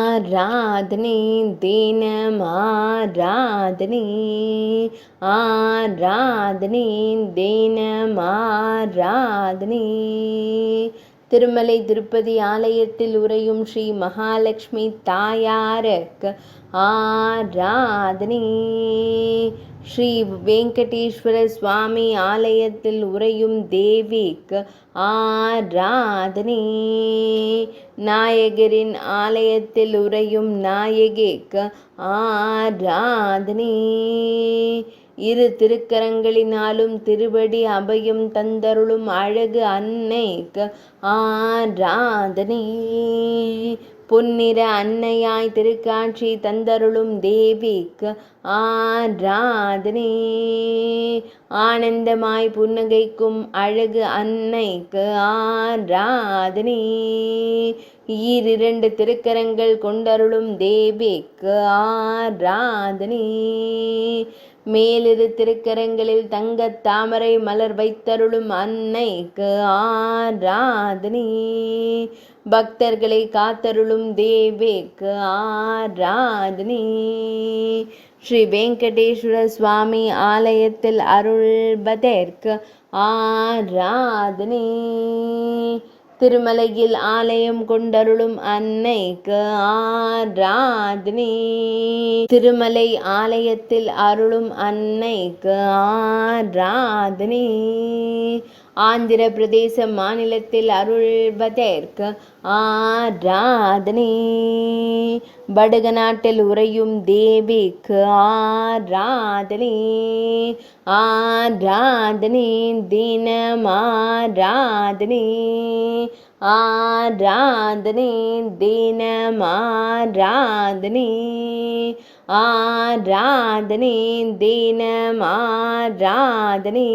ஆராதனை தினம் ஆராதனை ஆராதனை தினம் ஆராதனை. திருமலை திருப்பதி ஆலயத்தில் உறையும் ஸ்ரீ மகாலட்சுமி தாயாருக்கு ஆராதனை. ஸ்ரீ வெங்கடேஸ்வர சுவாமி ஆலயத்தில் உறையும் தேவிக்கு ஆராதனை. நாயகரின் ஆலயத்தில் உறையும் நாயகிக்கு ஆராதனை. இரு திருக்கரங்களினாலும் திருவடி அபயம் தந்தருளும் அழகு அன்னைக்கு ஆராதனை. பொன்னிற அன்னையாய் திருக்காட்சி தந்தருளும் தேவிக்கு ஆராதனை. ஆனந்தமாய் புன்னகைக்கும் அழகு அன்னைக்கு ஆராதனை. ஈரிரண்டு திருக்கரங்கள் கொண்டருளும் தேவிக்கு ஆராதனை. மேலிரு திருக்கரங்களில் தங்கத் தாமரை மலர் வைத்தருளும் அன்னைக்கு ஆராதனை. பக்தர்களை காத்தருளும் தேவிக்கு ஆராதனை. ஸ்ரீ வெங்கடேஸ்வர சுவாமி ஆலயத்தில் அருள்பதற்கு ஆராதனை. திருமலையில் ஆலயம் கொண்டருளும் அன்னைக்கு ஆராதனை. திருமலை ஆலயத்தில் அருளும் அன்னைக்கு ஆராதனை. ஆந்திர பிரதேச மாநிலத்தில் அருள்பதற்கு ஆராதனை. படுக நாட்டில் உறையும் தேவிக்கு ஆராதனை. ஆராதனை தினம் ஆராதனை. ஆராதனை தினம் ஆராதனை. ஆராதனை தினம் ஆராதனை.